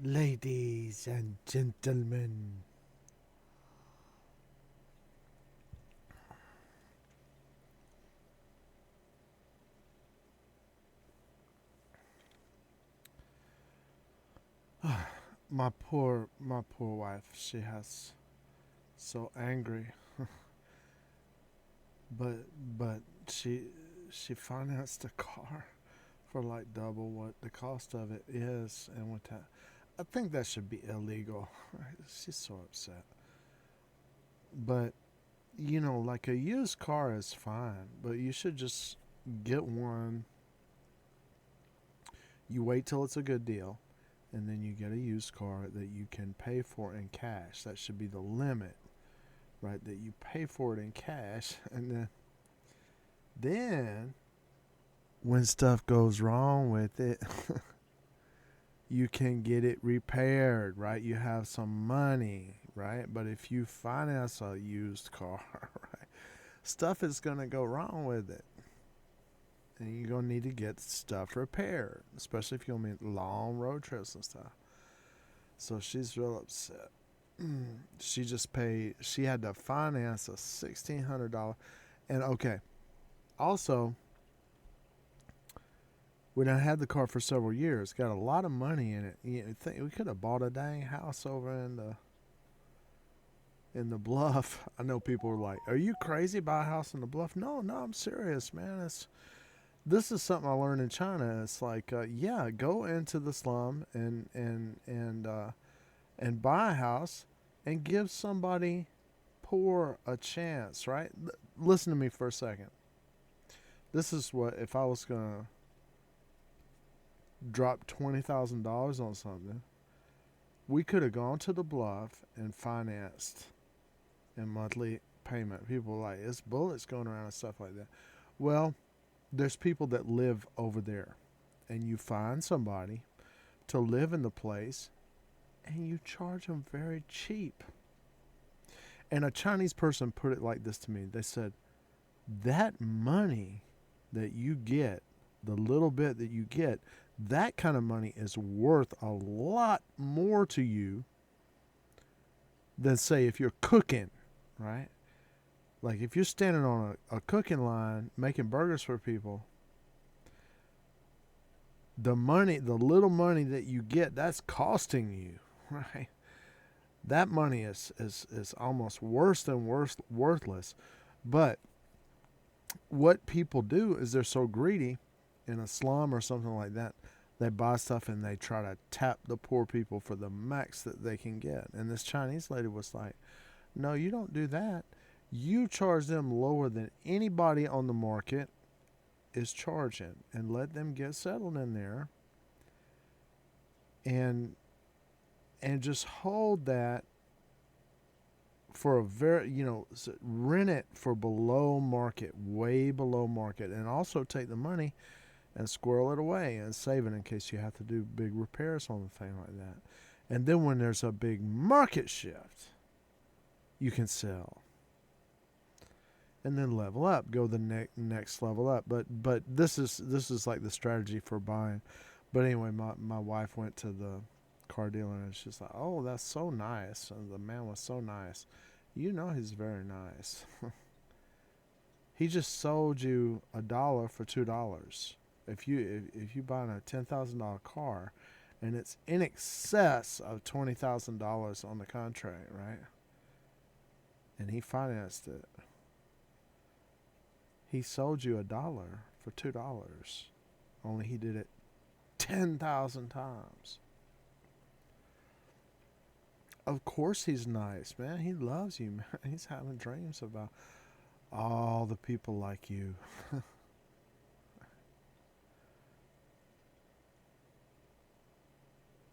Ladies and gentlemen, my poor wife, she has so angry, but but she she financed a car for like double what the cost of it is, and with that, I think that should be illegal. She's so upset, but like a used car is fine, but you should just get one. You wait till it's a good deal, and then you get a used car that you can pay for in cash. That should be the limit, right? That you pay for it in cash, and then when stuff goes wrong with it, you can get it repaired, right? You have some money, right? But if you finance a used car, right, stuff is gonna go wrong with it, and you're gonna need to get stuff repaired, especially if you'll make long road trips and stuff. So she's real upset. She just paid. She had to finance a $1,600. And okay, also we done had the car for several years. Got a lot of money in it. Think we could have bought a dang house over in the Bluff. I know people were like, "Are you crazy? Buy a house in the Bluff?" No, no, I'm serious, man. This is something I learned in China. It's like, yeah, go into the slum and buy a house and give somebody poor a chance, right? Listen to me for a second. This is what if I was gonna drop $20,000 on something, we could have gone to the Bluff and financed in monthly payment. People are like, it's bullets going around and stuff like that. Well, there's people that live over there, and you find somebody to live in the place, and you charge them very cheap. And a Chinese person put it like this to me. They said, that money that you get, the little bit that you get, that kind of money is worth a lot more to you than, say, if you're cooking, right? Like if you're standing on a cooking line making burgers for people, the little money that you get, that's costing you, right? That money is almost worthless. But what people do is they're so greedy in a slum or something like that. They buy stuff and they try to tap the poor people for the max that they can get. And this Chinese lady was like, no, you don't do that. You charge them lower than anybody on the market is charging and let them get settled in there and just hold that for a very, rent it for below market, way below market, and also take the money and squirrel it away and save it in case you have to do big repairs on the thing like that. And then when there's a big market shift, you can sell and then level up, go the next level up. But this is like the strategy for buying. But anyway, my wife went to the car dealer and she's like, "Oh, that's so nice." And the man was so nice. He's very nice. He just sold you $1 for $2. If you buy a $10,000 car, and it's in excess of $20,000 on the contract, right? And he financed it. He sold you $1 for $2. Only he did it 10,000 times. Of course he's nice, man. He loves you, man. He's having dreams about all the people like you.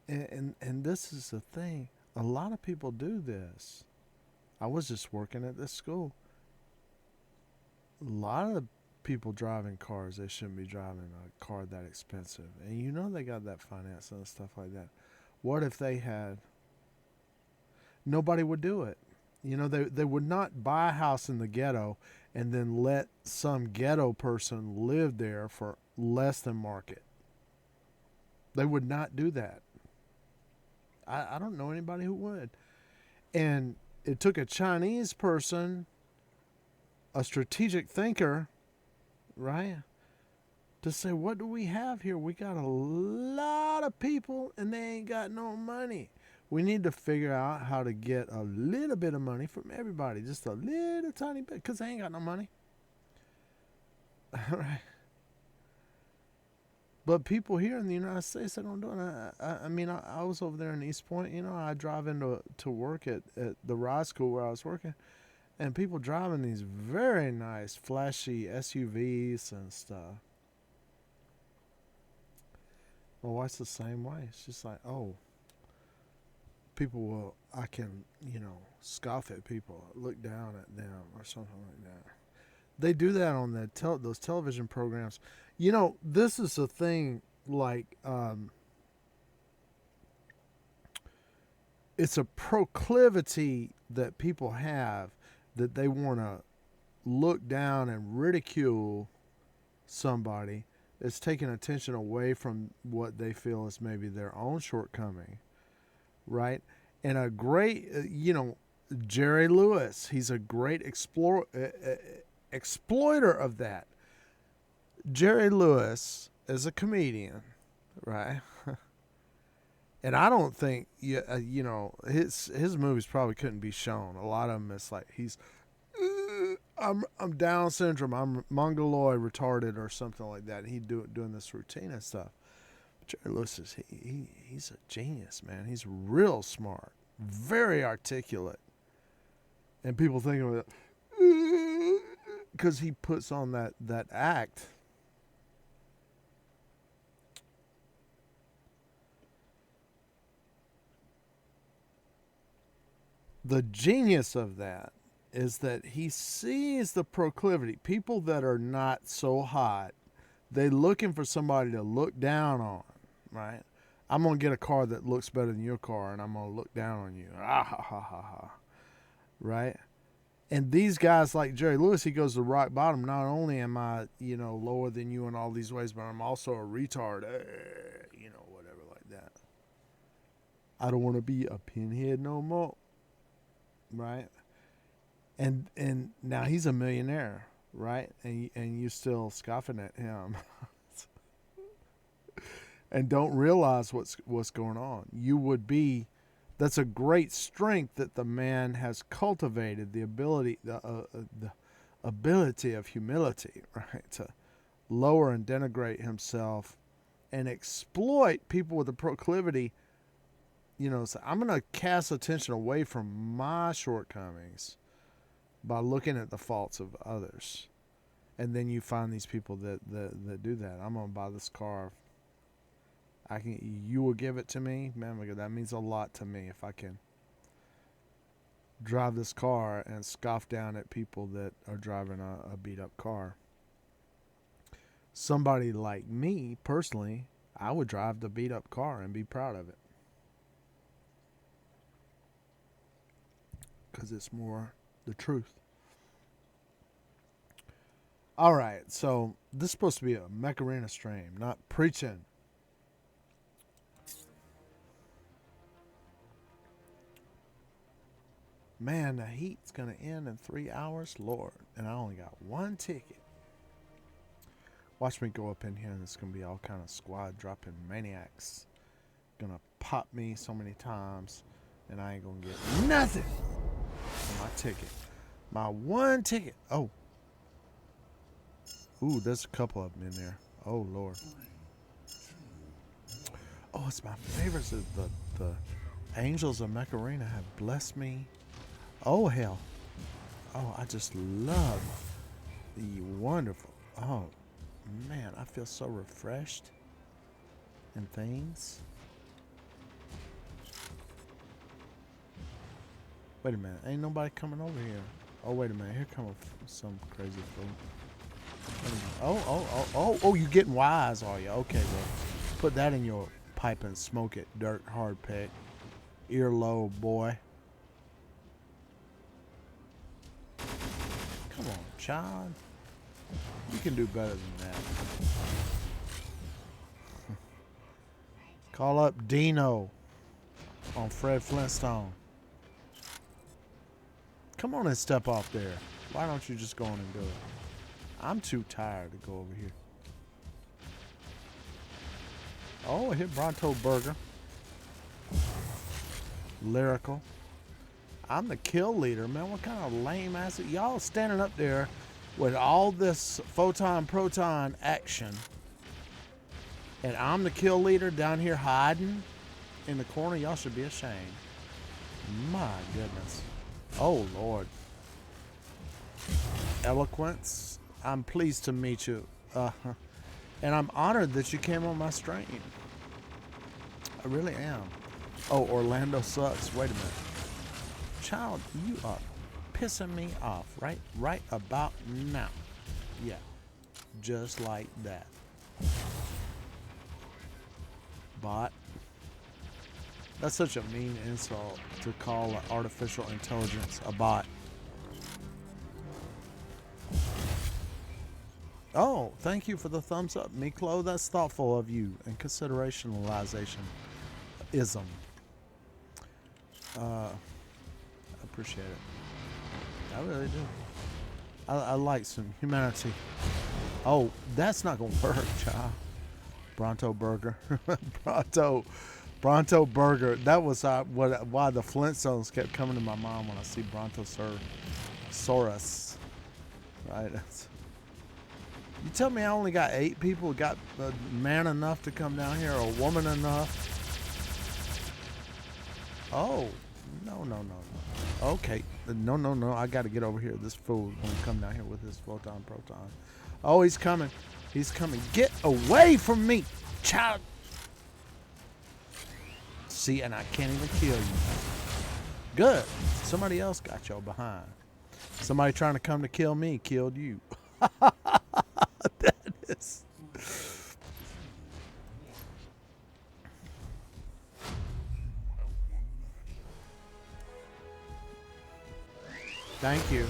And this is the thing. A lot of people do this. I was just working at this school. A lot of people driving cars, they shouldn't be driving a car that expensive. And they got that finance and stuff like that. What if they had, nobody would do it. They would not buy a house in the ghetto and then let some ghetto person live there for less than market. They would not do that. I don't know anybody who would. And it took a Chinese person, a strategic thinker, right, to say, what do we have here? We got a lot of people and they ain't got no money. We need to figure out how to get a little bit of money from everybody, just a little tiny bit, because they ain't got no money. All right. But people here in the United States, they don't do it. I mean, I was over there in East Point. You know, I drive into to work at the ride school where I was working, and people driving these very nice, flashy SUVs and stuff. My wife's the same way. It's just like, oh, people will, I can, scoff at people, look down at them, or something like that. They do that on those television programs. This is a thing, like, it's a proclivity that people have, that they want to look down and ridicule somebody. It's taking attention away from what they feel is maybe their own shortcoming, right? And a great, Jerry Lewis, he's a great exploiter of that. Jerry Lewis is a comedian, right? And I don't think, his movies probably couldn't be shown. A lot of them, it's like I'm Down syndrome, I'm mongoloid retarded or something like that. And he'd doing this routine and stuff. But Jerry Lewis he's a genius, man. He's real smart, very articulate, and people think of it because he puts on that act. The genius of that is that he sees the proclivity. People that are not so hot, they looking for somebody to look down on, right? I'm going to get a car that looks better than your car, and I'm going to look down on you. Ah, ha, ha, ha, ha. Right? And these guys like Jerry Lewis, he goes to rock bottom. Not only am I, lower than you in all these ways, but I'm also a retard. Whatever like that. I don't want to be a pinhead no more. Right? And now he's a millionaire, right? And you still scoffing at him, and don't realize what's going on. You would be. That's a great strength that the man has cultivated, the ability of humility, right? To lower and denigrate himself, and exploit people with a proclivity. So I'm going to cast attention away from my shortcomings by looking at the faults of others. And then you find these people that do that. I'm going to buy this car. You will give it to me, man. That means a lot to me if I can drive this car and scoff down at people that are driving a beat up car. Somebody like me, personally, I would drive the beat up car and be proud of it. Because it's more the truth. All right, so this is supposed to be a Macarena stream, not preaching. Man, the heat's going to end in 3 hours, Lord, and I only got one ticket. Watch me go up in here, and it's going to be all kind of squad dropping maniacs. Going to pop me so many times, and I ain't going to get nothing. My ticket. My one ticket. Oh. Ooh, there's a couple of them in there. Oh, Lord. Oh, it's my favorites. The angels of Macarena have blessed me. Oh, hell. Oh, I just love the wonderful. Oh, man, I feel so refreshed and things. Wait a minute, ain't nobody coming over here. Oh, wait a minute, here comes some crazy fool. Oh, you getting wise, are you? Okay, well, put that in your pipe and smoke it, dirt hard peck. Earlobe boy. Come on, child. You can do better than that. Call up Dino. on Fred Flintstone. Come on and step off there. Why don't you just go on and do it? I'm too tired to go over here. Oh, I hit Bronto Burger. Lyrical. I'm the kill leader, man. What kind of lame ass? Y'all standing up there with all this photon proton action, and I'm the kill leader down here hiding in the corner. Y'all should be ashamed. My goodness. Oh Lord. Eloquence. I'm pleased to meet you. And I'm honored that you came on my stream. I really am. Oh, Orlando sucks. Wait a minute. Child, you are pissing me off right about now. Yeah. Just like that. Bot. That's such a mean insult to call artificial intelligence a bot. Oh, thank you for the thumbs up, Miklo. That's thoughtful of you and considerationalization. Ism. I appreciate it. I really do. I like some humanity. Oh, that's not gonna work, child. Bronto Burger. Bronto Burger. That was why the Flintstones kept coming to my mind when I see Brontosaurus. Right? You tell me I only got 8 people got man enough to come down here, or woman enough? Oh, no. Okay, no. I got to get over here. This fool is going to come down here with his photon proton. Oh, he's coming. He's coming. Get away from me, child. See, and I can't even kill you. Good. Somebody else got your behind. Somebody trying to come to kill me killed you. That is. Thank you.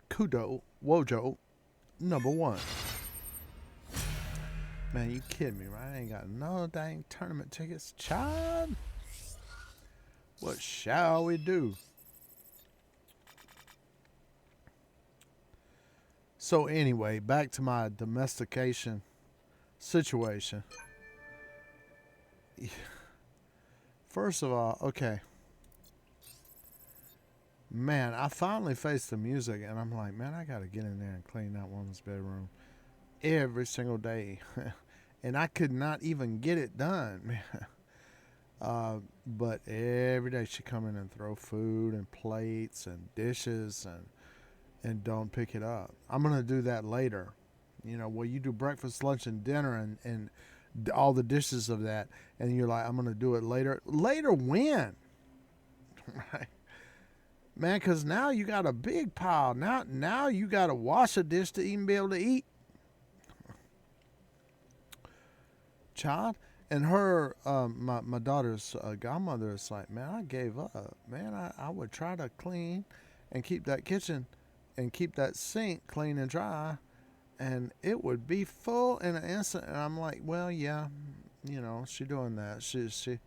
Kudo Wojo #1. Man, you kidding me, right? I ain't got no dang tournament tickets. Child, what shall we do? So anyway, back to my domestication situation. First of all, okay. Man, I finally faced the music, and I'm like, man, I got to get in there and clean that woman's bedroom every single day. And I could not even get it done, man. But every day she come in and throw food and plates and dishes and don't pick it up. I'm going to do that later. You know, well, you do breakfast, lunch, and dinner and all the dishes of that, and you're like, I'm going to do it later. Later when? Right? Man, because now you got a big pile. Now you got to wash a dish to even be able to eat. Child. And her, my daughter's godmother is like, man, I gave up. Man, I would try to clean and keep that kitchen and keep that sink clean and dry, and it would be full in an instant. And I'm like, well, yeah, you know, she doing that. She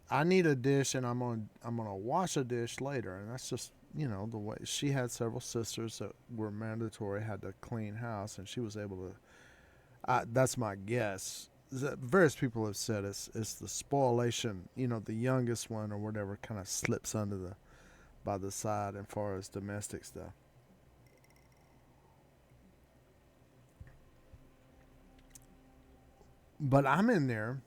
I need a dish, and I'm gonna wash a dish later, and that's just, you know, the way. She had several sisters that were mandatory, had to clean house, and she was able to. That's my guess. Various people have said it's the spoilation. You know, the youngest one or whatever kind of slips under by the side as far as domestic stuff. But I'm in there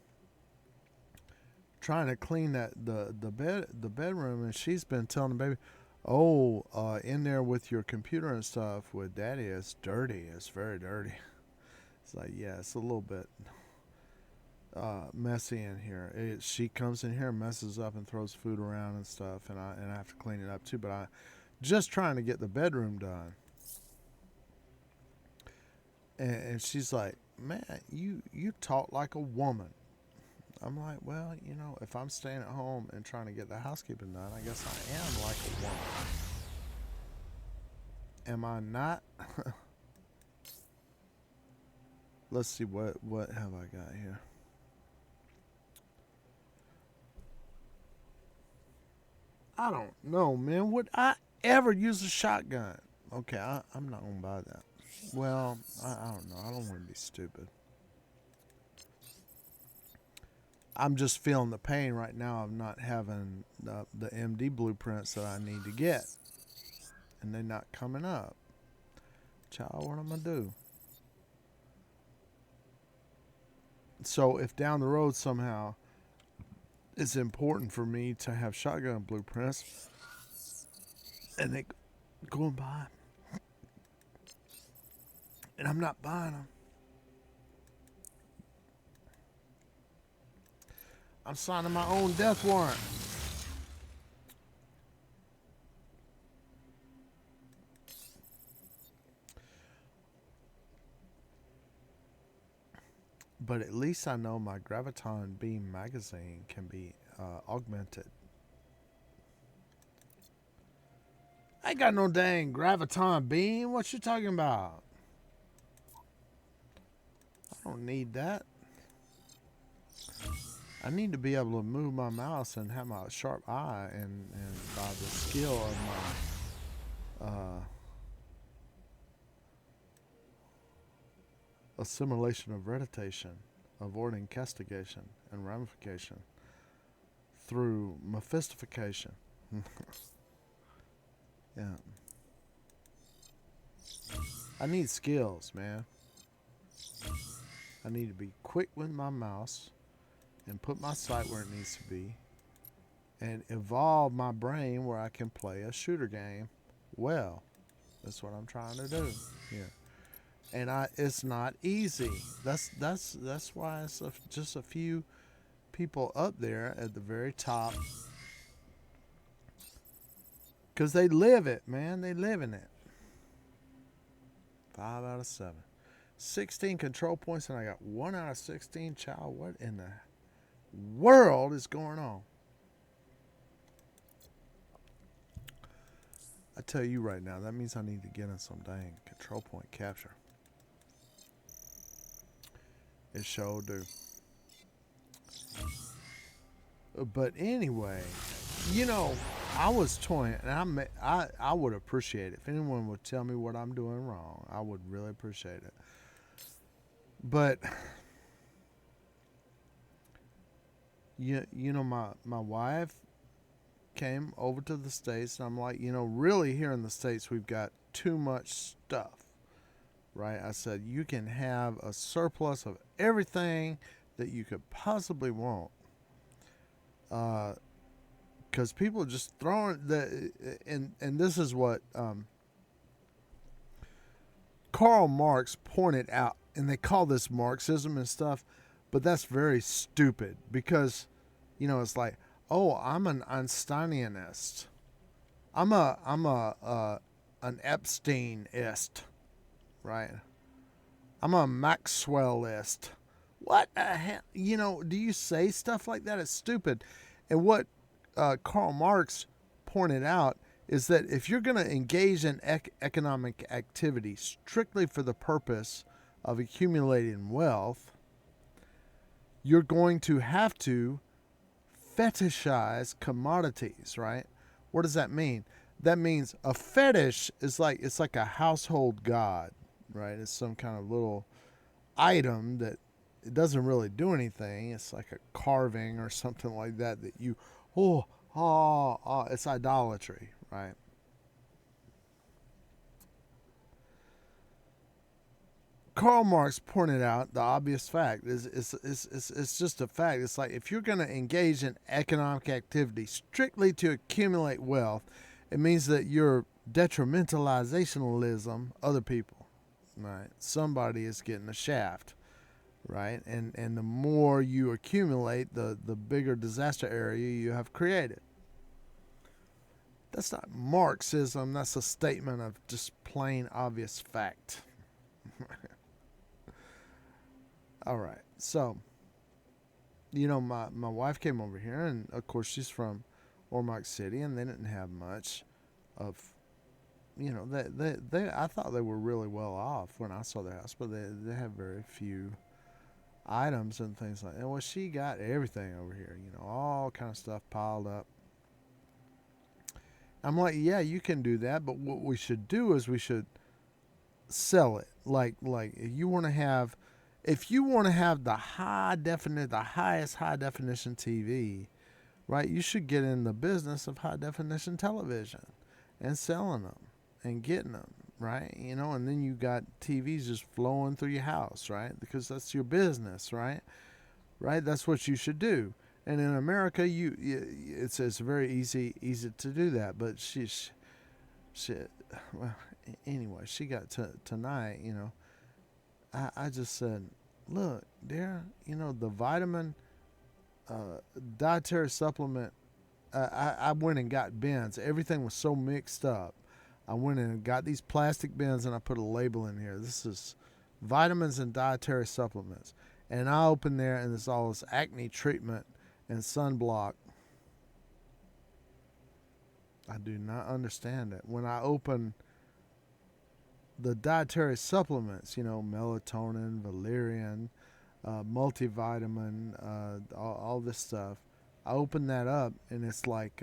trying to clean the bedroom, and she's been telling the baby, "Oh, in there with your computer and stuff with Daddy, it's dirty. It's very dirty." It's like, yeah, it's a little bit messy in here. She comes in here, messes up, and throws food around and stuff, and I have to clean it up too. But I just trying to get the bedroom done, and she's like, "Man, you talk like a woman." I'm like, well, you know, if I'm staying at home and trying to get the housekeeping done, I guess I am like a woman. Am I not? let's see what have I got here. I don't know, man. Would I ever use a shotgun? Okay, I'm not gonna buy that. Well, I don't know. I don't want to be stupid. I'm just feeling the pain right now of not having the MD blueprints that I need to get, and they're not coming up. Child, what am I gonna do? So if down the road somehow it's important for me to have shotgun blueprints, and they go and buy 'em, and I'm not buying them, I'm signing my own death warrant. But at least I know my Graviton Beam magazine can be augmented. I ain't got no dang Graviton Beam. What you talking about? I don't need that. I need to be able to move my mouse and have my sharp eye, and by the skill of my assimilation of meditation, avoiding castigation and ramification through mephistification. Yeah. I need skills, man. I need to be quick with my mouse and put my sight where it needs to be and evolve my brain where I can play a shooter game well. That's what I'm trying to do here. And it's not easy. That's why it's just a few people up there at the very top, because they live it, man. They live in it. 5 out of 7. 16 control points, and I got 1 out of 16. Child, what in the world is going on? I tell you right now, that means I need to get in some dang control point capture. It sure do. But anyway, you know, I was toying, and I would appreciate it if anyone would tell me what I'm doing wrong. I would really appreciate it. But you know, my wife came over to the States, and I'm like, you know, really here in the States we've got too much stuff, right? I said you can have a surplus of everything that you could possibly want, because people are just throwing and this is what Karl Marx pointed out, and they call this Marxism and stuff, but that's very stupid, because you know, it's like, oh, I'm an Einsteinianist. I'm an Epsteinist, right? I'm a Maxwellist. What the hell? You know, do you say stuff like that? It's stupid. And what Karl Marx pointed out is that if you're going to engage in economic activity strictly for the purpose of accumulating wealth, you're going to have to fetishize commodities, right? What does that mean? That means a fetish is like, it's like a household god, right? It's some kind of little item that it doesn't really do anything. It's like a carving or something like that you, it's idolatry, right? Karl Marx pointed out the obvious fact. It's just a fact. It's like, if you're going to engage in economic activity strictly to accumulate wealth, it means that you're detrimentalizationalism other people, right? Somebody is getting a shaft, right? And the more you accumulate, the bigger disaster area you have created. That's not Marxism. That's a statement of just plain obvious fact. All right. So, you know, my wife came over here, and of course she's from Ormoc City, and they didn't have much of I thought they were really well off when I saw their house, but they have very few items and things like that. Well, she got everything over here, all kind of stuff piled up. I'm like, yeah, you can do that, but what we should do is we should sell it. Like if you want to have the highest high definition TV, right? You should get in the business of high definition television and selling them and getting them, right? And then you got TVs just flowing through your house, right? Because that's your business, right? Right? That's what you should do. And in America, it's very easy to do that. But she well, anyway, she got tonight. I just said, look, dear, the vitamin dietary supplement. I went and got bins. Everything was so mixed up. I went in and got these plastic bins and I put a label in here. This is vitamins and dietary supplements. And I opened there and there's all this acne treatment and sunblock. I do not understand it. When I open the dietary supplements, melatonin, valerian, multivitamin, all this stuff, I open that up and it's like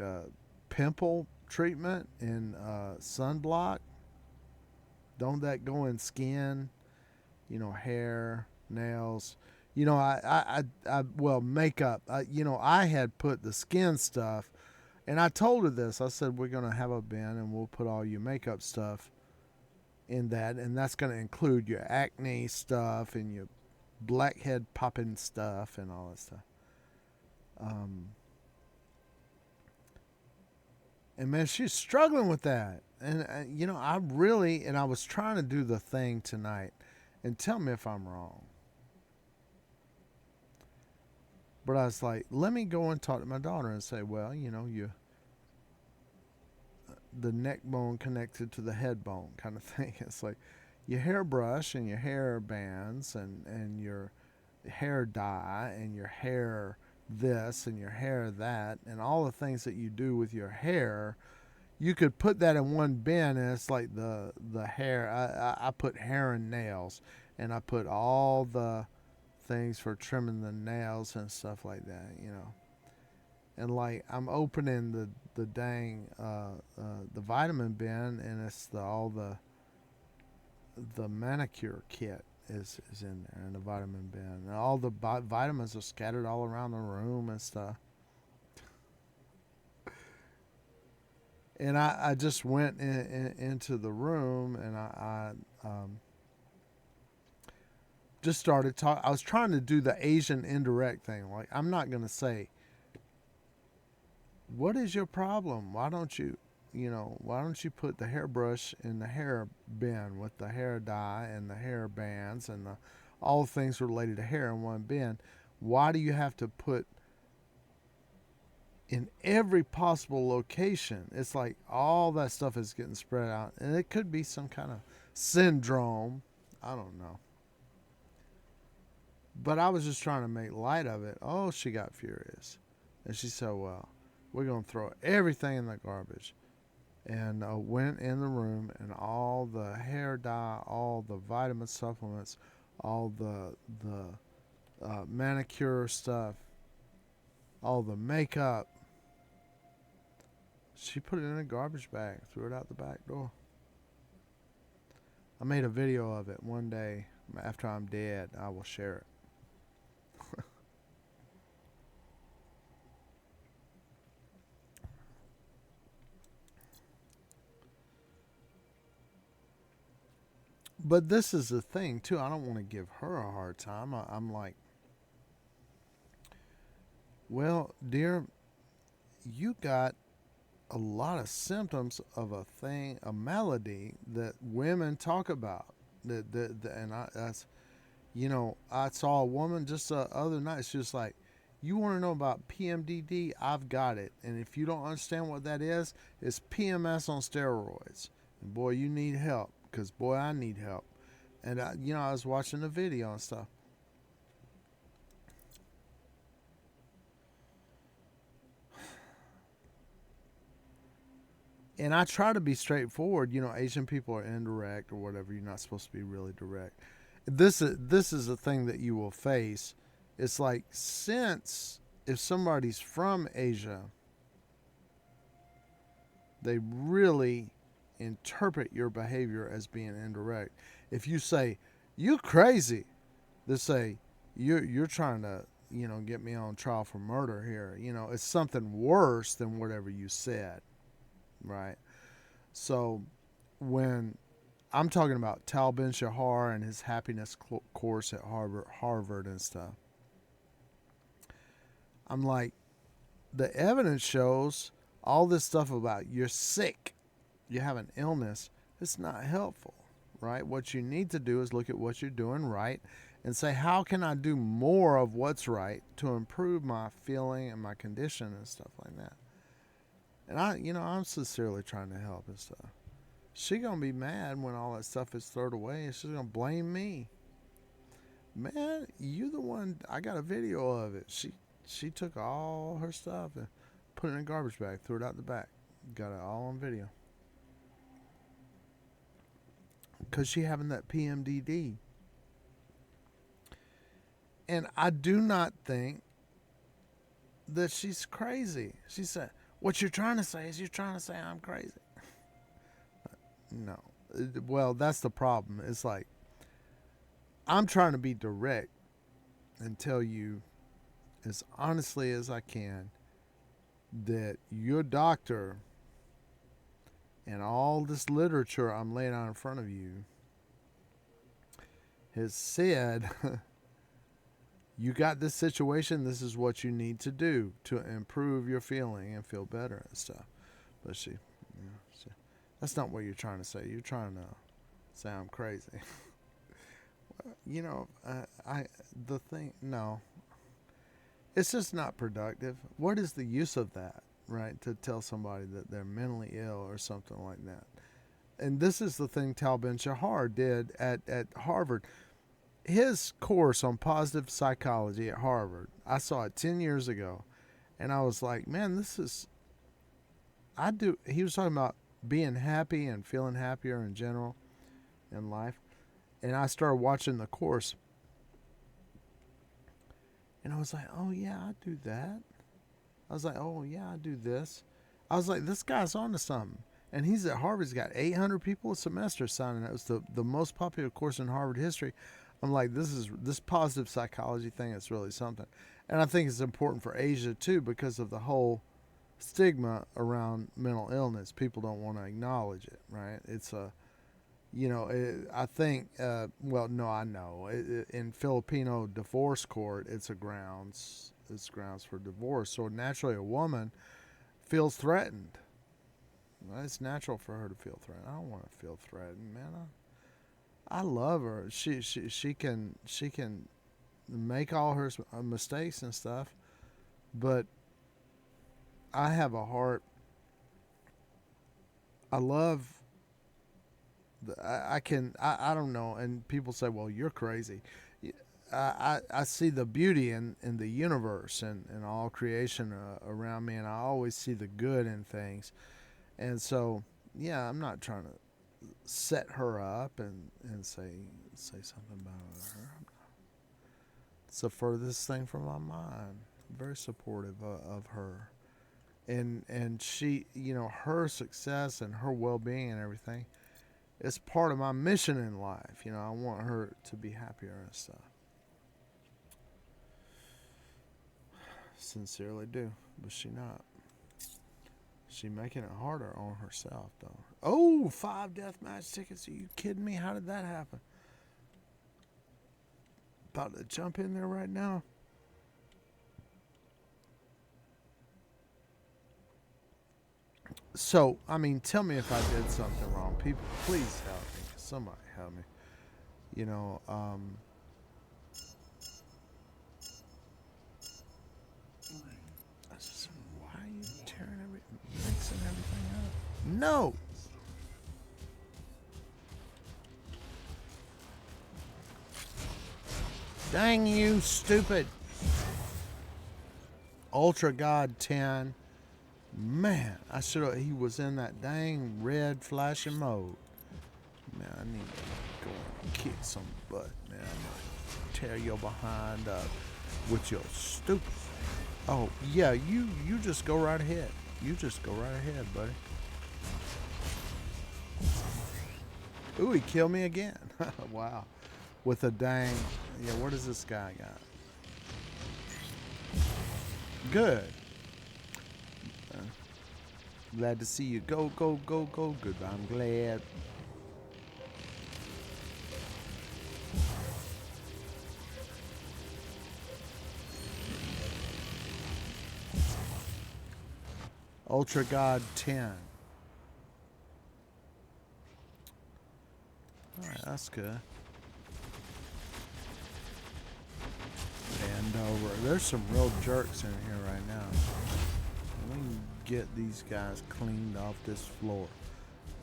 pimple treatment and sunblock. Don't that go in skin? Hair, nails. Well, makeup. I had put the skin stuff, and I told her this. I said we're gonna have a bin and we'll put all your makeup stuff in that, and that's gonna include your acne stuff and your blackhead popping stuff and all that stuff. Um, and man, she's struggling with that. And I was trying to do the thing tonight, and tell me if I'm wrong. But I was like, let me go and talk to my daughter and say, well, the neck bone connected to the head bone kind of thing. It's like your hairbrush and your hair bands and your hair dye and your hair this and your hair that and all the things that you do with your hair, you could put that in one bin, and it's like the hair. I put hair and nails, and I put all the things for trimming the nails and stuff like that. And like I'm opening the dang the vitamin bin, and it's all the manicure kit is in there in the vitamin bin, and all the vitamins are scattered all around the room and stuff. And I just went into the room, and I just started talking. I was trying to do the Asian indirect thing. Like, I'm not going to say, what is your problem? Why don't you put the hairbrush in the hair bin with the hair dye and the hair bands and all things related to hair in one bin? Why do you have to put in every possible location? It's like all that stuff is getting spread out, and it could be some kind of syndrome. I don't know. But I was just trying to make light of it. Oh, she got furious. And she said, well, we're going to throw everything in the garbage. And went in the room, and all the hair dye, all the vitamin supplements, all the manicure stuff, all the makeup, she put it in a garbage bag, threw it out the back door. I made a video of it one day. After I'm dead, I will share it. But this is the thing, too. I don't want to give her a hard time. I'm like, well, dear, you got a lot of symptoms of a malady that women talk about. And I saw a woman just the other night. She was like, you want to know about PMDD? I've got it. And if you don't understand what that is, it's PMS on steroids. And boy, you need help, because boy, I need help. And I was watching the video and stuff. And I try to be straightforward. You know, Asian people are indirect or whatever. You're not supposed to be really direct. This is a thing that you will face. It's like, since if somebody's from Asia, they really interpret your behavior as being indirect. If you say, "You crazy," they say, you're trying to, get me on trial for murder here. It's something worse than whatever you said, right? So when I'm talking about Tal Ben-Shahar and his happiness course at Harvard and stuff, I'm like, the evidence shows all this stuff about you're sick, you have an illness. It's not helpful, right? What you need to do is look at what you're doing right and say, how can I do more of what's right to improve my feeling and my condition and stuff like that. And I'm sincerely trying to help and stuff. She gonna be mad when all that stuff is thrown away, and she's gonna blame me. Man, you the one. I got a video of it. She took all her stuff and put it in a garbage bag, threw it out the back. Got it all on video. Because she having that PMDD. And I do not think that she's crazy. She said, what you're trying to say is you're trying to say I'm crazy. No. Well, that's the problem. It's like, I'm trying to be direct and tell you as honestly as I can that your doctor and all this literature I'm laying out in front of you has said, you got this situation, this is what you need to do to improve your feeling and feel better and stuff. But that's not what you're trying to say. You're trying to say I'm crazy. No. It's just not productive. What is the use of that, right? To tell somebody that they're mentally ill or something like that. And this is the thing Tal Ben-Shahar did at Harvard. His course on positive psychology at Harvard, I saw it 10 years ago. And I was like, man, he was talking about being happy and feeling happier in general in life. And I started watching the course. And I was like, oh, yeah, I do that. I was like, oh, yeah, I do this. I was like, this guy's on to something. And he's at Harvard. He's got 800 people a semester signing. It was the most popular course in Harvard history. I'm like, this positive psychology thing is really something. And I think it's important for Asia, too, because of the whole stigma around mental illness. People don't want to acknowledge it, right? It's a... I think, I know. In Filipino divorce court, it's grounds for divorce. So naturally a woman feels threatened. Well, it's natural for her to feel threatened. I don't want to feel threatened, man. I love her. She can make all her mistakes and stuff, but I have a heart. I love... I don't know, and people say, well, you're crazy. I see the beauty in the universe and all creation around me, and I always see the good in things. And so, yeah, I'm not trying to set her up and say something about her. It's the furthest thing from my mind. I'm very supportive of her. And she, her success and her well-being and everything, it's part of my mission in life. I want her to be happier and stuff. Sincerely do, but she not. She making it harder on herself, though. Oh, 5 deathmatch tickets. Are you kidding me? How did that happen? About to jump in there right now. So, tell me if I did something wrong. People, please help me. Somebody help me. Why are you tearing mixing everything up? No! Dang you, stupid. Ultra God 10. Man, I should have. He was in that dang red flashing mode. Man, I need to go and kick some butt, man. I'm gonna tear your behind up with your stupid. Oh yeah, you just go right ahead. You just go right ahead, buddy. Ooh, he killed me again. Wow. With a dang. Yeah, what does this guy got? Good. Glad to see you. Go, go, go, go. Good. I'm glad. Ultra God 10. Alright, that's good. And over. There's some real jerks in here right now. We can get these guys cleaned off this floor.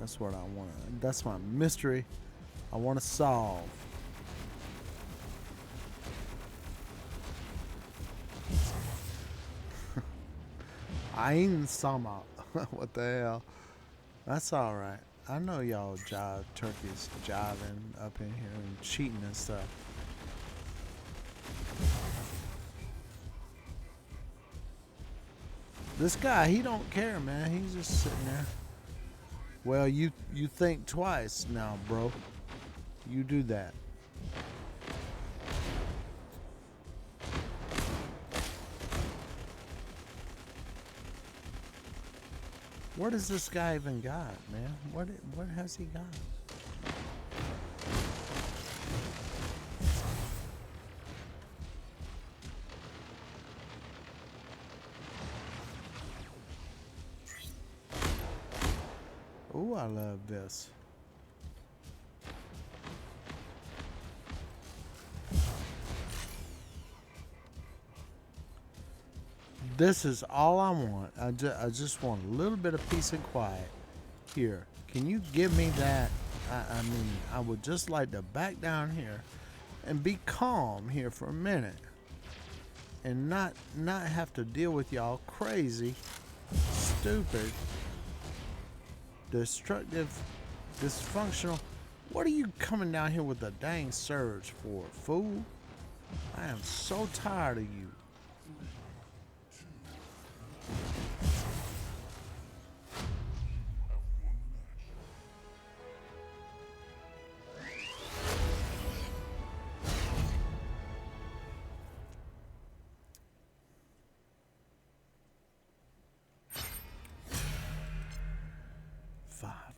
That's what I want. That's my mystery I want to solve. Ain Sama. What the hell? That's alright. I know y'all jive turkeys jiving up in here and cheating and stuff. This guy, he don't care, man. He's just sitting there. Well, you think twice now, bro. You do that. What does this guy even got, man? What has he got? Ooh, I love this. This is all I want. I just want a little bit of peace and quiet. Here, can you give me that? I mean, I would just like to back down here and be calm here for a minute. And not have to deal with y'all crazy, stupid, destructive, dysfunctional. What are you coming down here with the dang surge for, fool? I am so tired of you.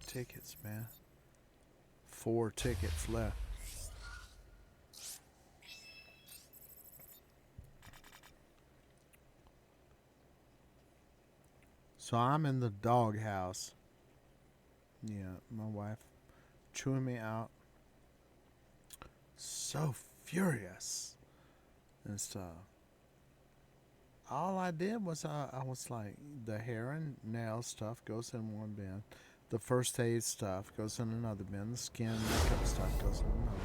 Tickets, man. 4 tickets left. So I'm in the doghouse. Yeah, my wife chewing me out. So furious and stuff. All I did was I was like, the hair and nail stuff goes in one bin. The first aid stuff goes in another bin. The skin makeup stuff goes in another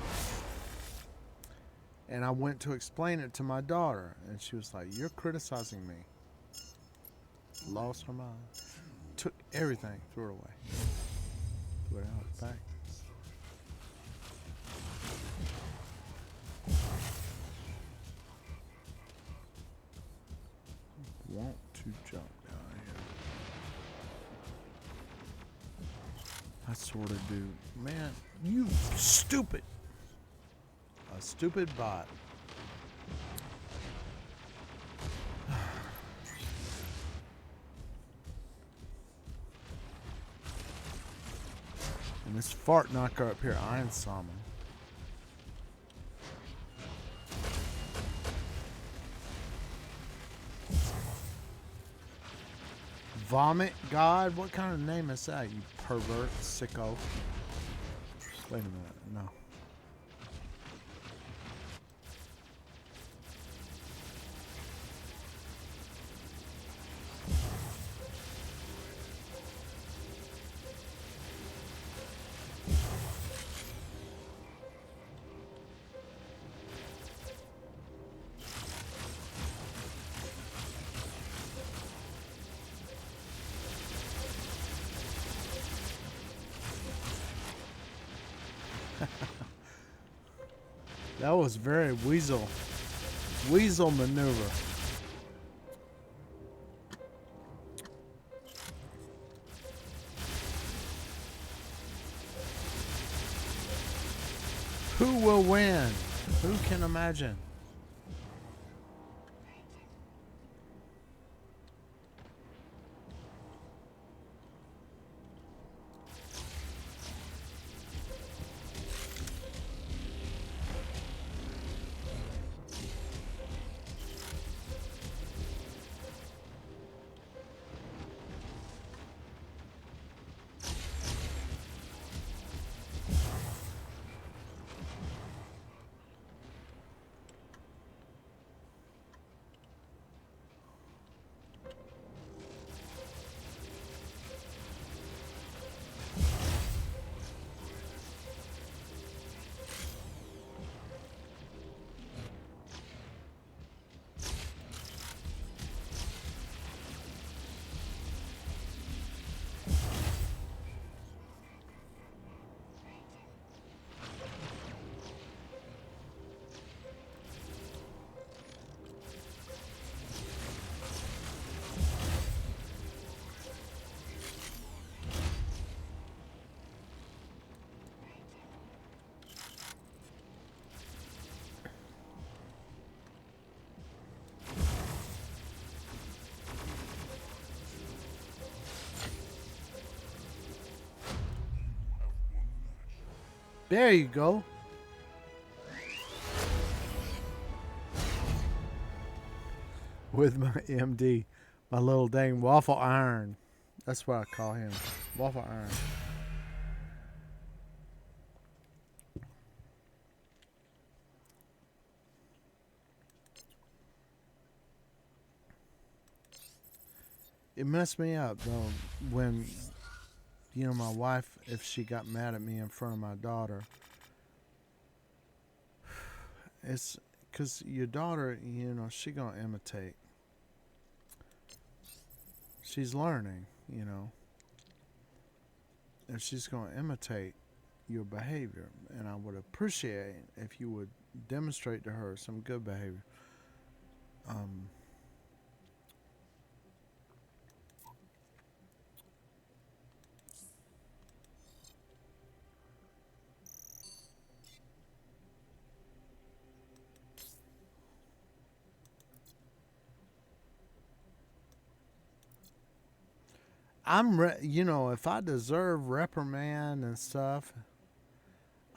bin. And I went to explain it to my daughter, and she was like, "You're criticizing me." Lost her mind. Took everything, threw it away. Threw it out back. Want to jump down here. I sort of do. Man, you stupid. A stupid bot. And this fart knocker up here, Iron Salmon. Vomit God? What kind of name is that, you pervert sicko? Wait a minute, no. That was very weasel maneuver. Who will win? Who can imagine? There you go. With my MD, my little dang waffle iron. That's what I call him. Waffle iron. It messed me up though when my wife, if she got mad at me in front of my daughter, it's because your daughter, she gonna imitate. She's learning, and she's gonna imitate your behavior. And I would appreciate if you would demonstrate to her some good behavior. Um, if I deserve reprimand and stuff,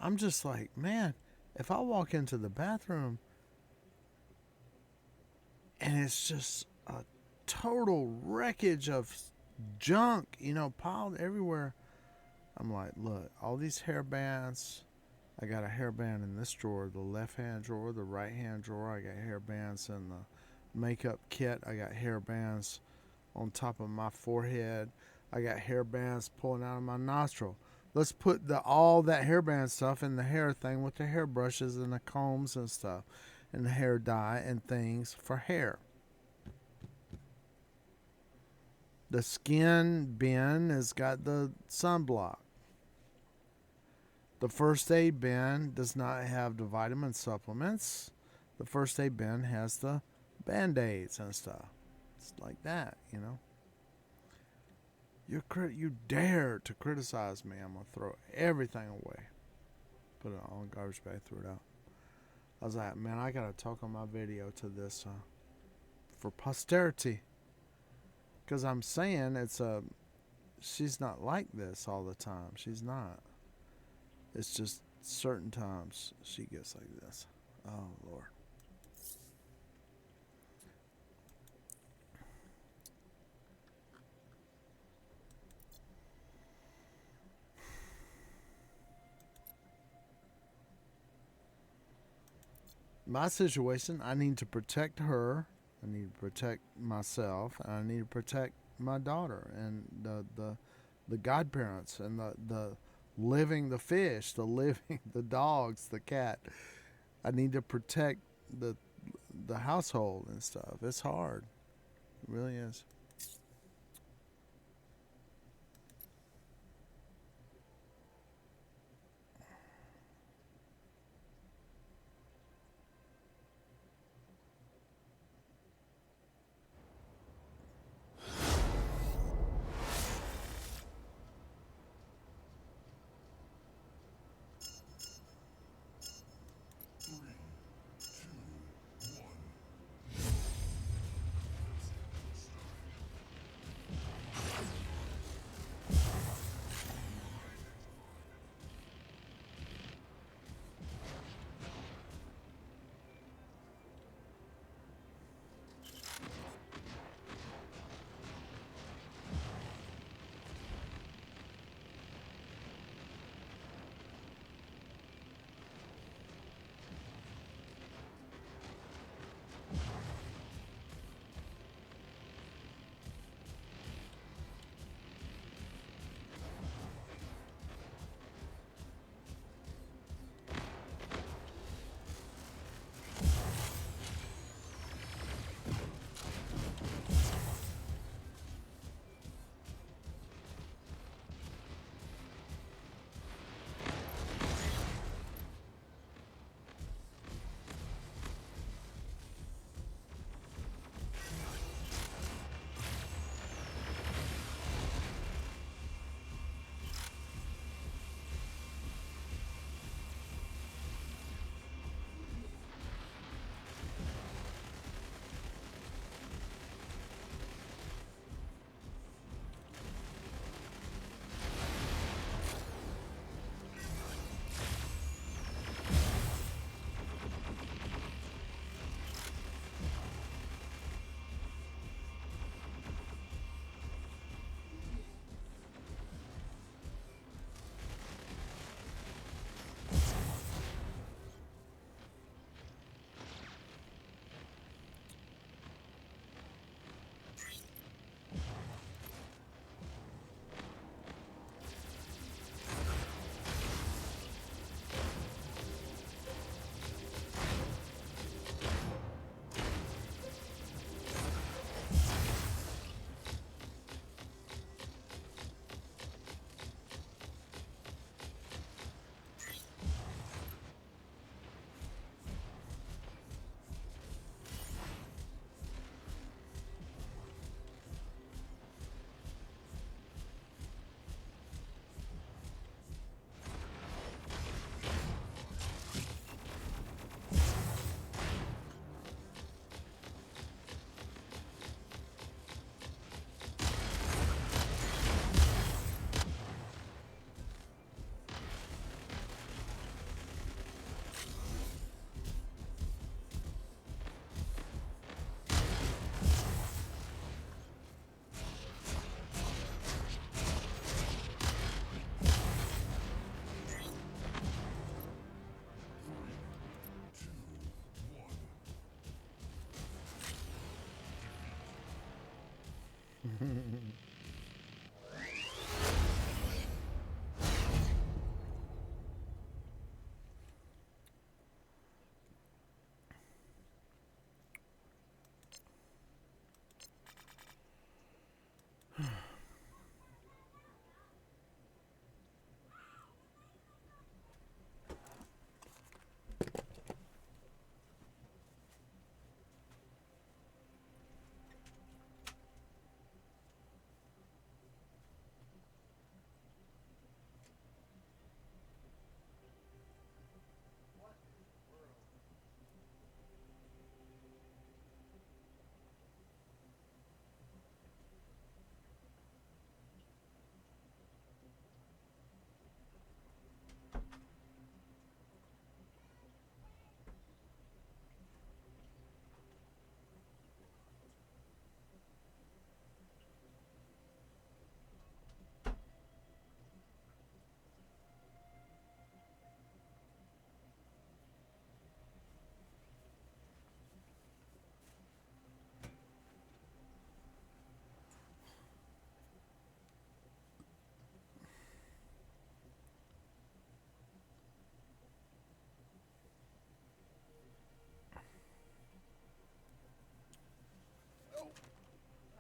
I'm just like, man, if I walk into the bathroom and it's just a total wreckage of junk, piled everywhere, I'm like, look, all these hair bands. I got a hairband in this drawer, the left hand drawer, the right hand drawer. I got hair bands in the makeup kit. I got hair bands on top of my forehead. I got hair bands pulling out of my nostril. Let's put all that hairband stuff in the hair thing with the hair brushes and the combs and stuff, and the hair dye and things for hair. The skin bin has got the sunblock. The first aid bin does not have the vitamin supplements. The first aid bin has the band-aids and stuff. It's like that. You dare to criticize me, I'm going to throw everything away. Put it on a garbage bag, throw it out. I was like, man, I got to talk on my video to this for posterity. Because I'm saying she's not like this all the time. She's not. It's just certain times she gets like this. Oh, Lord. My situation, I need to protect her. I need to protect myself. And I need to protect my daughter and the godparents and the living, the fish, the living, the dogs, the cat. I need to protect the household and stuff. It's hard. It really is.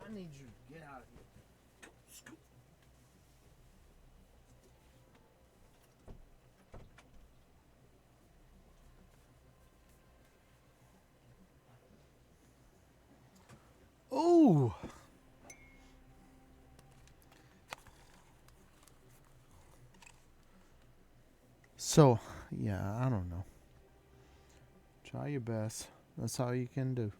I need you to get out of here. Scoot. Ooh. So, yeah, I don't know. Try your best. That's all you can do.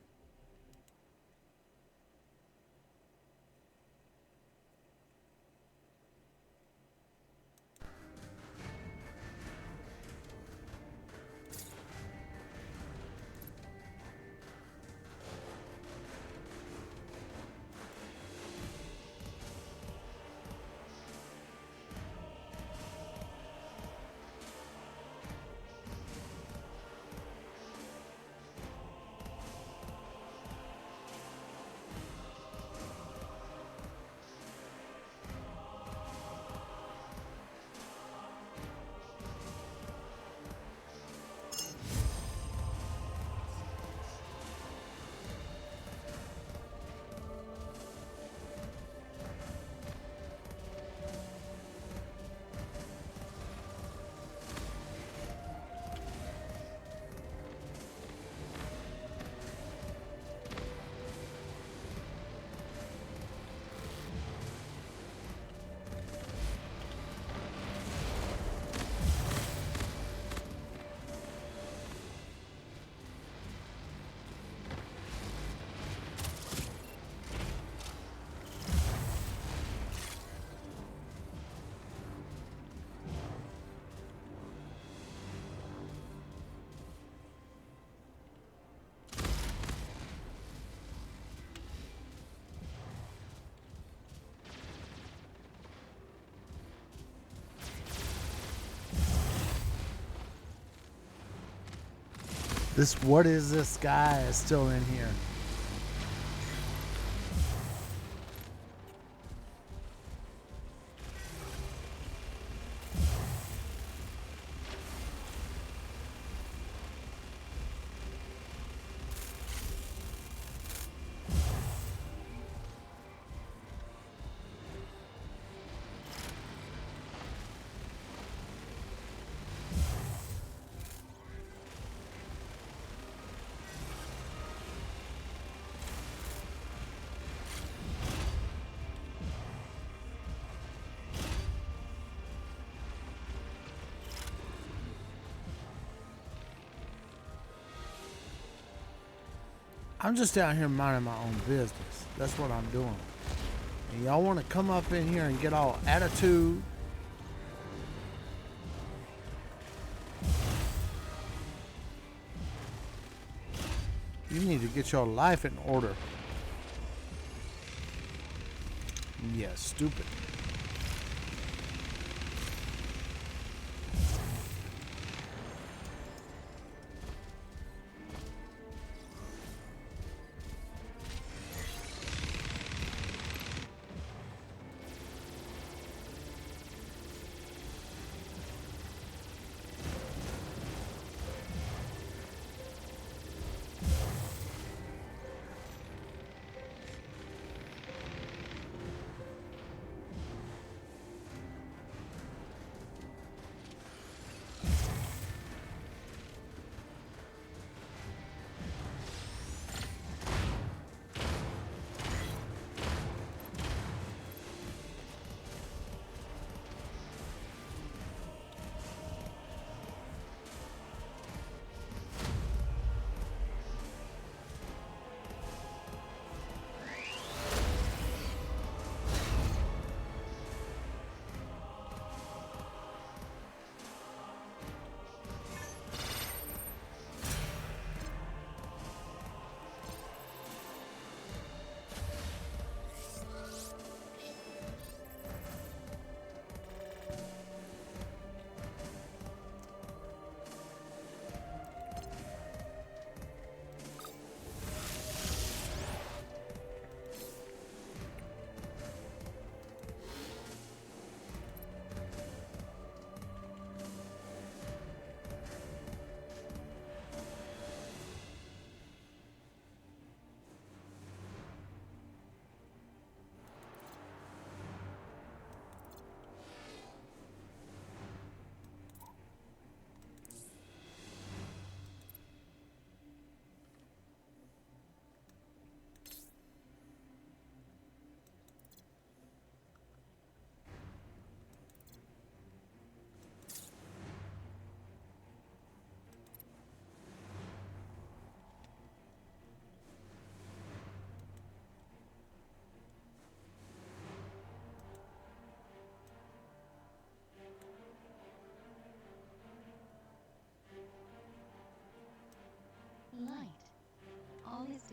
What is this guy is still in here? I'm just out here minding my own business. That's what I'm doing. And y'all want to come up in here and get all attitude. You need to get your life in order. Yeah, stupid.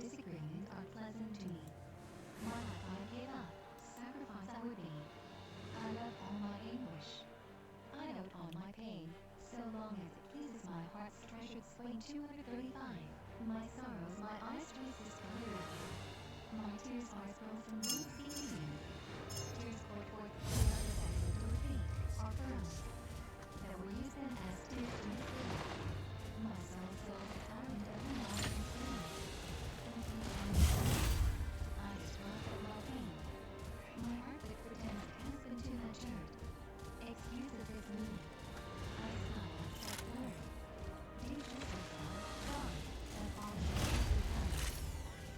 disagreement are pleasant to me. My life I gave up, sacrifice I would be. I love all my anguish. I note all my pain, so long as it pleases my heart's treasured swain. 235. My sorrows, my eyes traces colored. My tears are scrolls from you seeking. Tears pour forth the others as little feet are pearls that were used then as tears to mislead. My soul is tyrant of the modern sin. I destroy from my pain. My heart that pretends it has been too much hurt. Excuses is me. I smile at self-blurred. Deep justice thou, God, that all justice is done.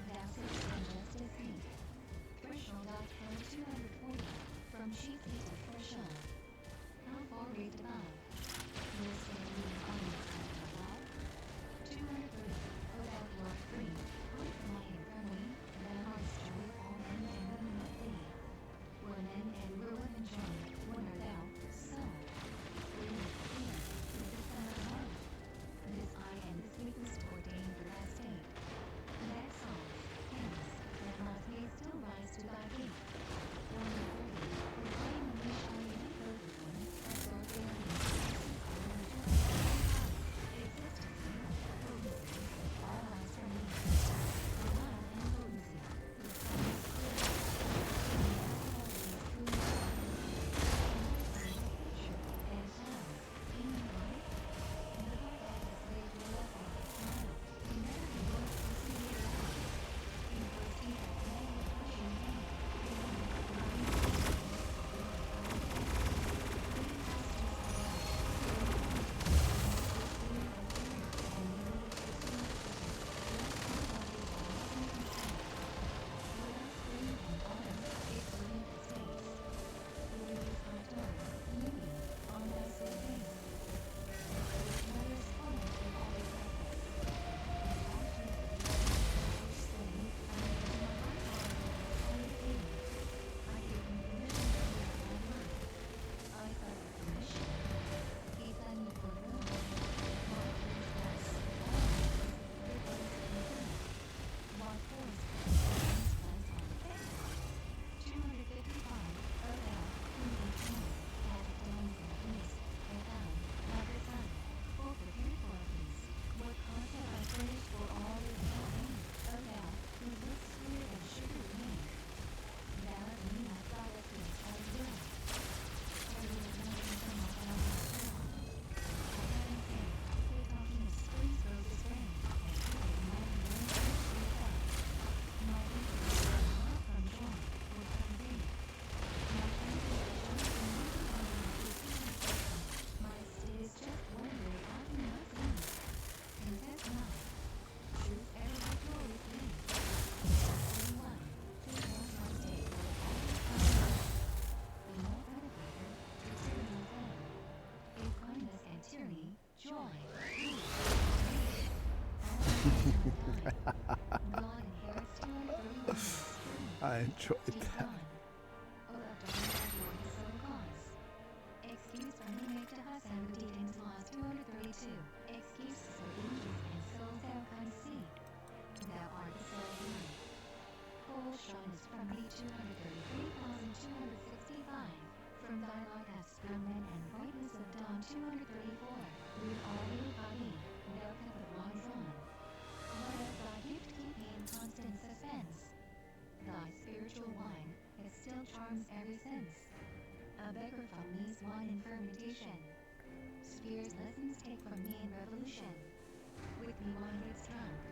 Thou sittest in justice seat. Threshold I code 240, from sheet seat to threshold. How far raised above? Will stand me on the side of love? 203, O thou Lord free, point from my infirmity, thou art joy of all men and women that thee. Were men and women enjoyed, when art thou, soul? Free, here, is the son of love. This I and this weakness ordained for thy state. That souls, hence, that must may still rise to thy gate. 130, proclaim the mission of the further one, as ordained in existence, potency, all eyes from me. The wild and potency, the sun is clear. And clouds, in the light, and the heart that has laid your love on the smile, in every word proceeded out. In voice he has made a crushing hand. I enjoyed that. Excuse from the make to us and the deed laws 232. Excuses for angels and souls thou canst see. Thou art the soul of life. Whole shrines from thee 233,265. From thy light hath sprung men and brightness of dawn 234. With all your body, no cup of wine on. Let us thy gift keep me in constant suspense. Thy spiritual wine, it still charms every sense. A beggar from me's wine in fermentation. Spears lessons take from me in revolution. With me wine gets drunk.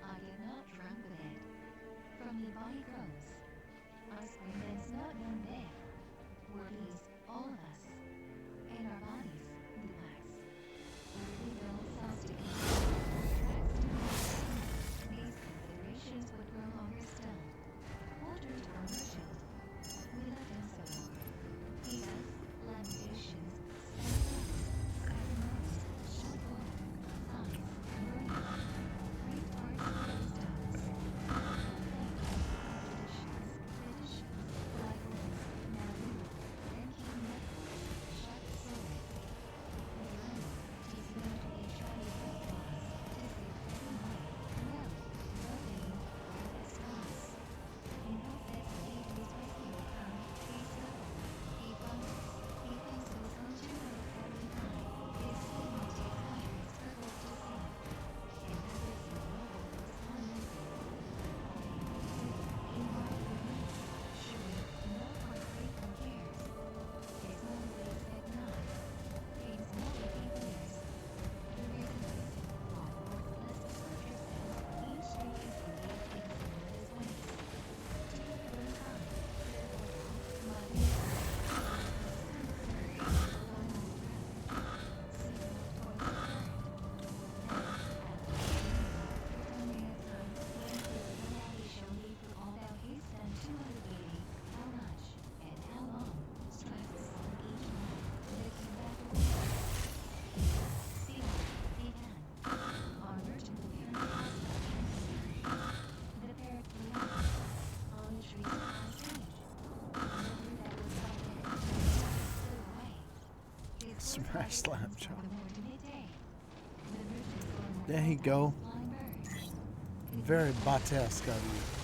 I get not drunk with it. From me body grows. I scream and's not known there. We're these, all of us. And our bodies, the wax. We will cells to be. Tracks to be. These considerations would grow longer still. Holders were merchant. We left him so. He does, lamentations, sacrifice, Smash Slam Chop. There you go. Very Batesque of you.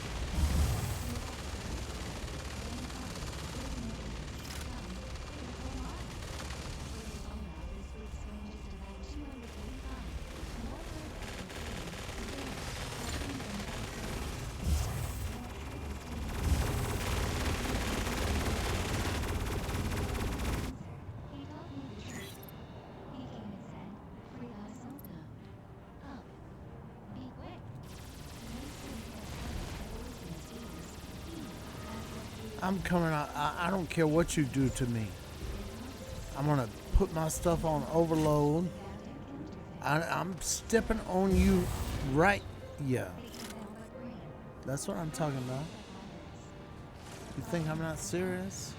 I'm coming out. I don't care what you do to me. I'm gonna put my stuff on overload. I'm stepping on you right. Yeah. That's what I'm talking about. You think I'm not serious?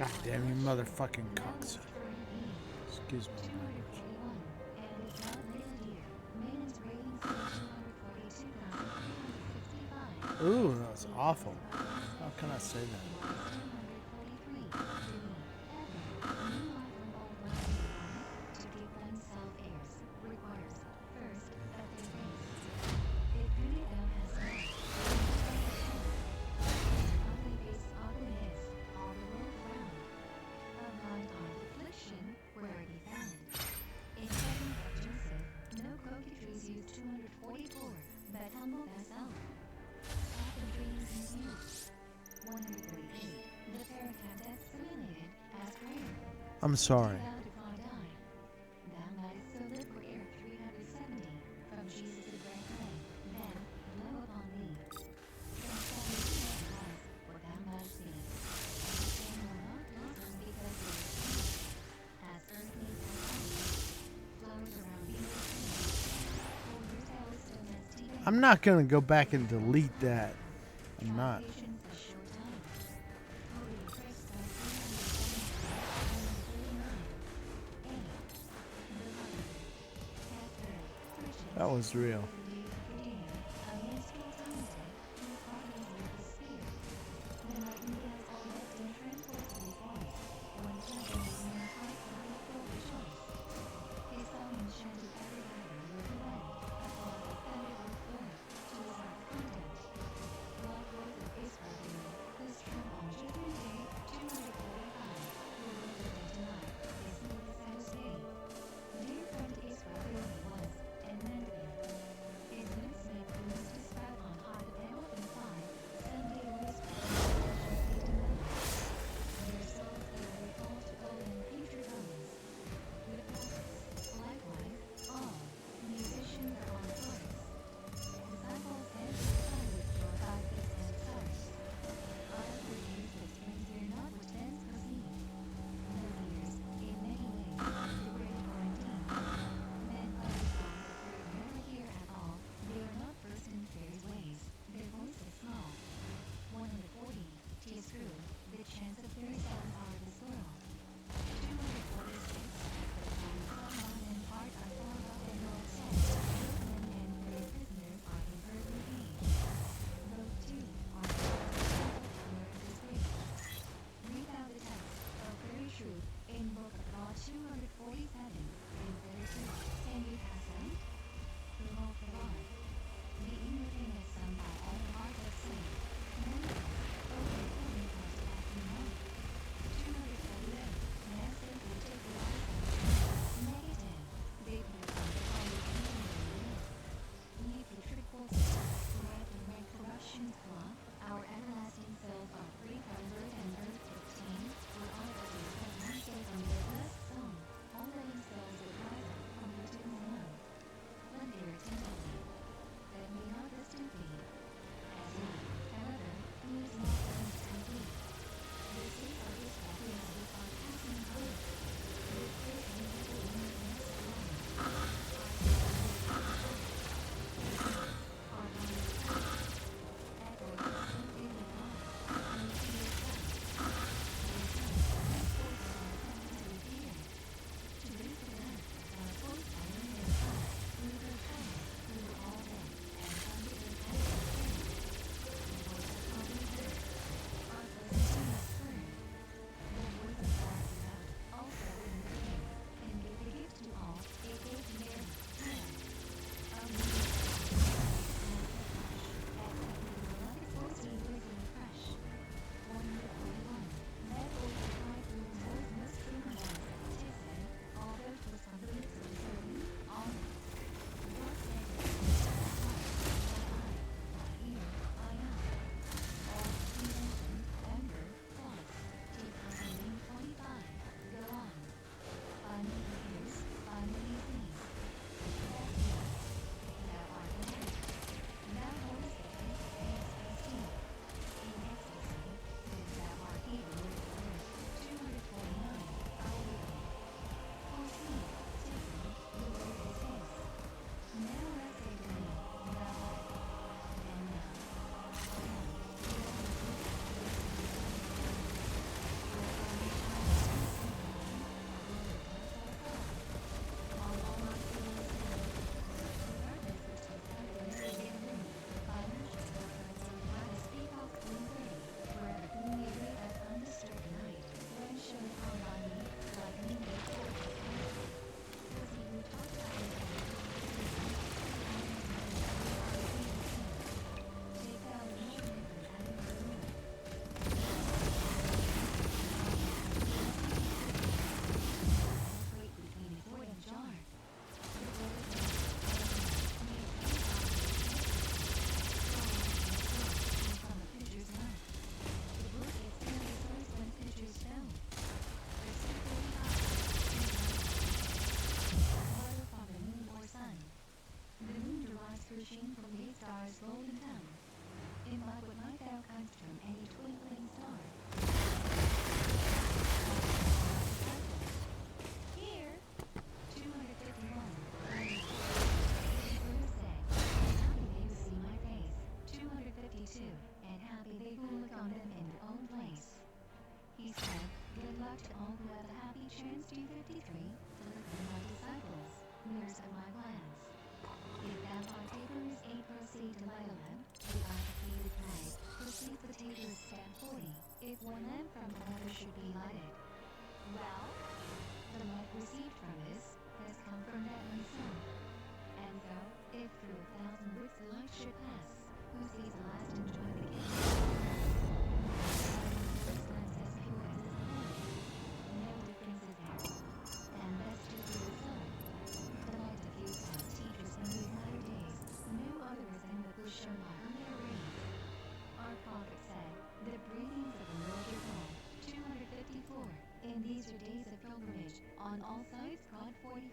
God damn you, motherfucking cocksucker. Excuse my language. Ooh, that's awful. How can I say that? 143. Ever. New life from old life to give oneself heirs requires, first, that they raise. If Unida has not, only base often is, all the world round. A blind eye affliction, where it be found. In heaven of Joseph, no coquetries used 244, but humble thyself. Often dreams in youth. 138. The pair have death simulated as prayer. I'm sorry. Thou if I die. Thou mightst so live for air 370 from Jesus the great clay, then blow upon thee. Transcendent was what thou mightst be. And will not blossom because it is sweet. As earth needs thy flowers around thee will sing. For your tale is still as deep. I'm not gonna go back and delete that. I'm not. Patience a short time. Holy Christ, thy 379. That was real. from any twinkling star. Here, 251. Bruce said, happy they will see my face. 252. And happy they will look on them in their own place. He said, good luck to all who have a happy chance. 253. To look at my disciples, mirrors of my plans. If thou art tapers, a proceed to light a lamp. If I defeated flag, proceed the tapers stand 40. If one lamp from another should be lighted. Well, the light received from this has come from that one sun. And so, if through 1,000 woods the light should pass, who sees the last enjoy the king? This lens as pure as is the light. No difference is there. And that's just as the sun. The light diffused by teachers in these latter days, no other is than that was shown by her mere rays. Our prophet said, the breathings of the Lord your God. 254. In these your days of pilgrimage, on all sides God 45.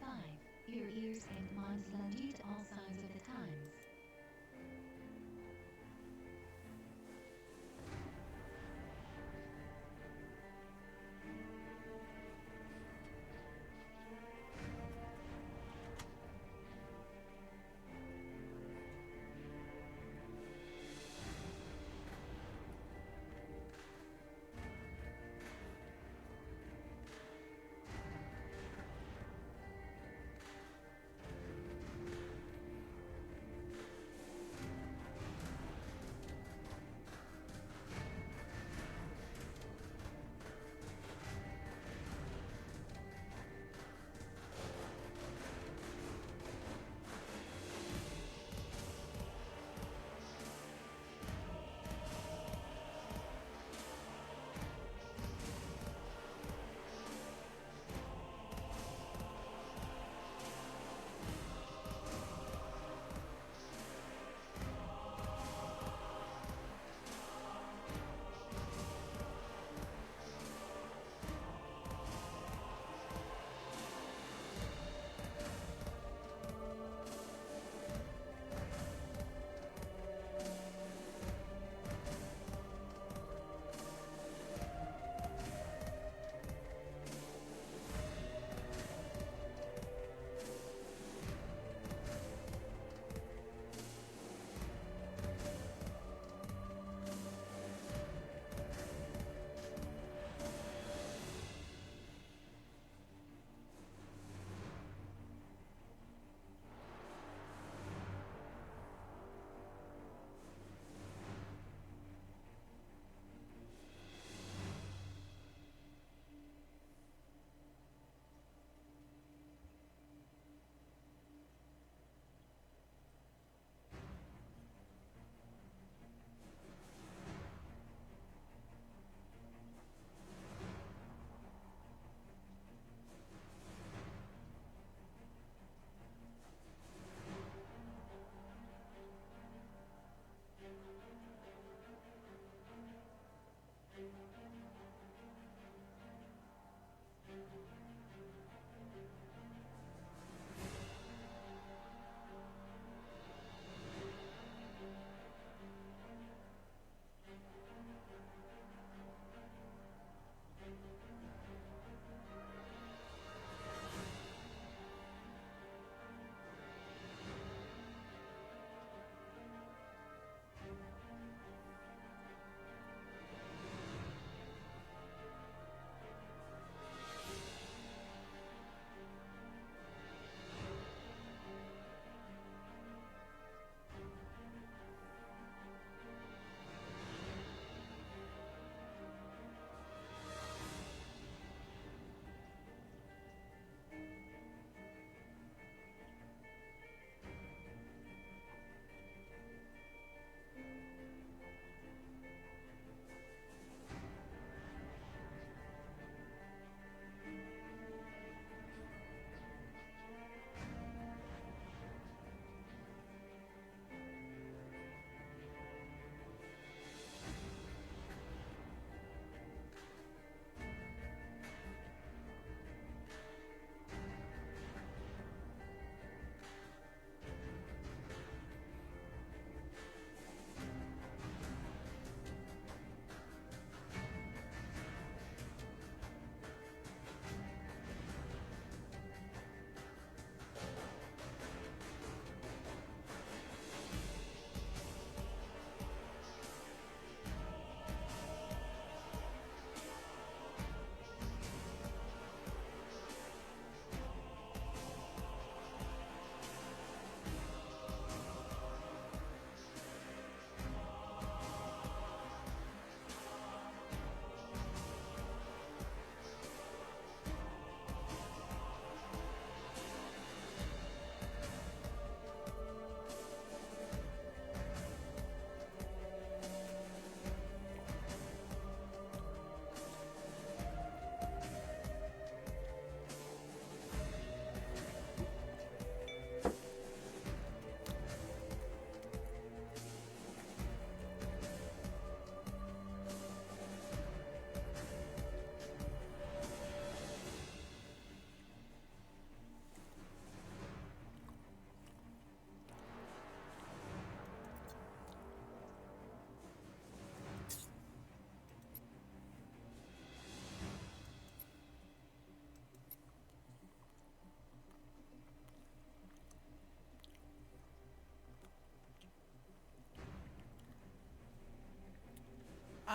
Your ears and minds lend you to all signs of the times.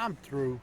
I'm through.